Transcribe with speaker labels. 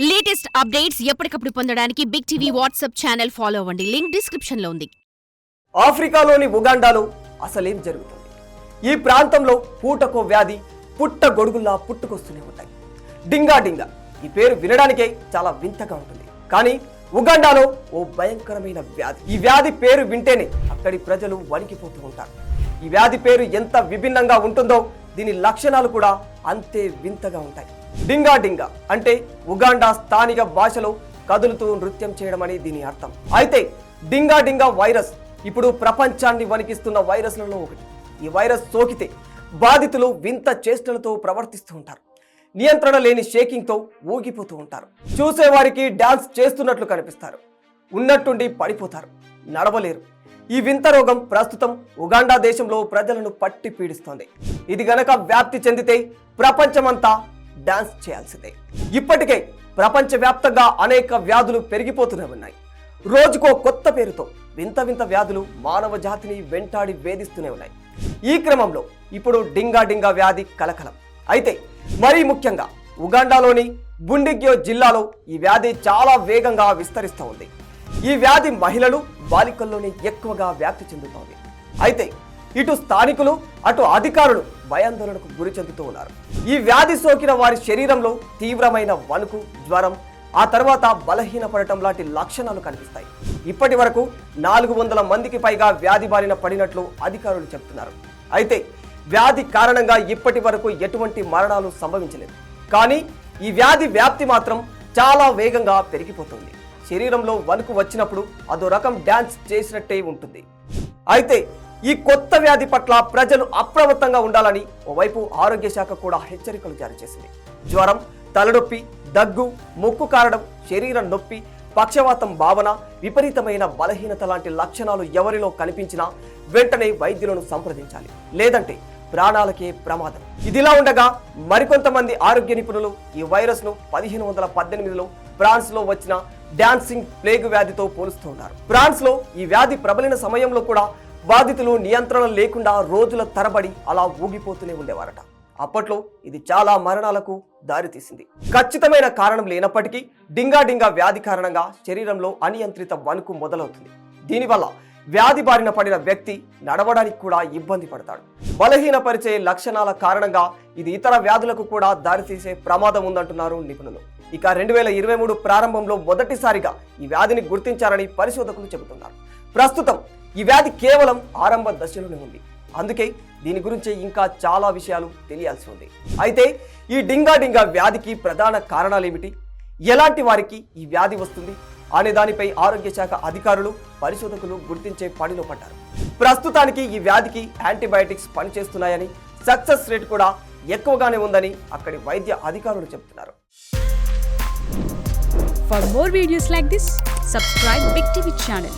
Speaker 1: Latest updates ఎప్పటికప్పుడు పొందడానికి big TV WhatsApp channel follow అవ్వండి. లింక్ డిస్క్రిప్షన్ లో ఉంది.
Speaker 2: ఆఫ్రికాలోని ఉగాండాలో అసలేం జరుగుతుంది? ఈ ప్రాంతంలో పూటకో వ్యాధి పుట్ట గొడుగుల్లా పుట్టుకొస్తూనే ఉంటాయి. డింగా డింగా ఈ పేరు వినడానికే చాలా వింతగా ఉంటుంది. కానీ ఉగాండాలో ఓ భయంకరమైన వ్యాధి. ఈ వ్యాధి పేరు వింటేనే అక్కడి ప్రజలు వణికిపోతూ ఉంటారు. ఈ వ్యాధి పేరు ఎంత విభిన్నంగా ఉంటుందో దీని లక్షణాలు కూడా అంతే వింతగా ఉంటాయి. డింగా డింగా అంటే ఉగాండా స్థానిక భాషలో కదులుతూ నృత్యం చేయడం అని దీని అర్థం. అయితే డింగా డింగా వైరస్ ఇప్పుడు ప్రపంచాన్ని వణికిస్తున్న వైరస్లలో ఒకటి. ఈ వైరస్ సోకితే బాధితులు వింత చేష్టలతో ప్రవర్తిస్తూ ఉంటారు. నియంత్రణ లేని షేకింగ్తో ఊగిపోతూ ఉంటారు. చూసేవారికి డాన్స్ చేస్తున్నట్లు కనిపిస్తారు. ఉన్నట్టుండి పడిపోతారు, నడవలేరు. ఈ వింత రోగం ప్రస్తుతం ఉగాండా దేశంలో ప్రజలను పట్టి పీడిస్తోంది. ఇది గనక వ్యాప్తి చెందితే ప్రపంచమంతా డాన్స్ చేయాల్సిందే. ఇప్పటికే ప్రపంచవ్యాప్తంగా అనేక వ్యాధులు పెరిగిపోతూనే ఉన్నాయి. రోజుకో కొత్త పేరుతో వింత వింత వ్యాధులు మానవ జాతిని వెంటాడి వేధిస్తూనే ఉన్నాయి. ఈ క్రమంలో ఇప్పుడు డింగా డింగా వ్యాధి కలకలం. అయితే మరీ ముఖ్యంగా ఉగాండాలోని బుండిగ్యో జిల్లాలో ఈ వ్యాధి చాలా వేగంగా విస్తరిస్తూ ఉంది. ఈ వ్యాధి మహిళలు, బాలికల్లోనే ఎక్కువగా వ్యాప్తి చెందుతోంది. అయితే ఇటు స్థానికులు, అటు అధికారులు భయాందోళనకు గురి చెందుతూ ఉన్నారు. ఈ వ్యాధి సోకిన వారి శరీరంలో తీవ్రమైన వణుకు, జ్వరం, ఆ తర్వాత బలహీనపడటం లాంటి లక్షణాలు కనిపిస్తాయి. ఇప్పటి వరకు 400 మందికి పైగా వ్యాధి బారిన పడినట్లు అధికారులు చెబుతున్నారు. అయితే వ్యాధి కారణంగా ఇప్పటి వరకు ఎటువంటి మరణాలు సంభవించలేదు. కానీ ఈ వ్యాధి వ్యాప్తి మాత్రం చాలా వేగంగా పెరిగిపోతుంది. శరీరంలో వణుకు వచ్చినప్పుడు అదో రకం డ్యాన్స్ చేసినట్టే ఉంటుంది. అయితే ఈ కొత్త వ్యాధి పట్ల ప్రజలు అప్రమత్తంగా ఉండాలని ఓవైపు ఆరోగ్య శాఖ కూడా హెచ్చరికలు జారీ చేసింది. జ్వరం, తలనొప్పి, దగ్గు, ముక్కు కారడం, శరీర నొప్పి, పక్షవాతం భావన, విపరీతమైన బలహీనత లాంటి లక్షణాలు ఎవరిలో కనిపించినా వెంటనే వైద్యులను సంప్రదించాలి, లేదంటే ప్రాణాలకే ప్రమాదం. ఇదిలా ఉండగా మరికొంతమంది ఆరోగ్య నిపుణులు ఈ వైరస్ ను 1518లో ఫ్రాన్స్ లో వచ్చిన డాన్సింగ్ ప్లేగ్ వ్యాధితో పోలుస్తూ ఉన్నారు. ఫ్రాన్స్ లో ఈ వ్యాధి ప్రబలిన సమయంలో కూడా బాధితులు నియంత్రణ లేకుండా రోజుల తరబడి అలా ఊగిపోతూనే ఉండేవారట. అప్పట్లో ఇది చాలా మరణాలకు దారితీసింది. ఖచ్చితమైన కారణం లేనప్పటికీ డింగా డింగా వ్యాధి కారణంగా శరీరంలో అనియంత్రిత వణుకు మొదలవుతుంది. దీనివల్ల వ్యాధి బారిన పడిన వ్యక్తి నడవడానికి కూడా ఇబ్బంది పడతాడు. బలహీనపరిచే లక్షణాల కారణంగా ఇది ఇతర వ్యాధులకు కూడా దారితీసే ప్రమాదం ఉందంటున్నారు నిపుణులు. ఇక 2023 ప్రారంభంలో మొదటిసారిగా ఈ వ్యాధిని గుర్తించారని పరిశోధకులు చెబుతున్నారు. ప్రస్తుతం ఈ వ్యాధి కేవలం ఆరంభ దశలోనే ఉంది. అందుకే దీని గురించి ఇంకా చాలా విషయాలు తెలియాల్సి ఉంది. అయితే ఈ డింగా డింగా వ్యాధికి ప్రధాన కారణాలు ఏమిటి, ఎలాంటి వారికి ఈ వ్యాధి వస్తుంది అనే దానిపై ఆరోగ్య శాఖ అధికారులు, పరిశోధకులు గుర్తించే పనిలో పడ్డారు. ప్రస్తుతానికి ఈ వ్యాధికి యాంటీబయాటిక్స్ పనిచేస్తున్నాయని, సక్సెస్ రేట్ కూడా ఎక్కువగానే ఉందని అక్కడి వైద్య అధికారులు చెబుతున్నారు.
Speaker 3: For more videos like this, subscribe Big TV channel.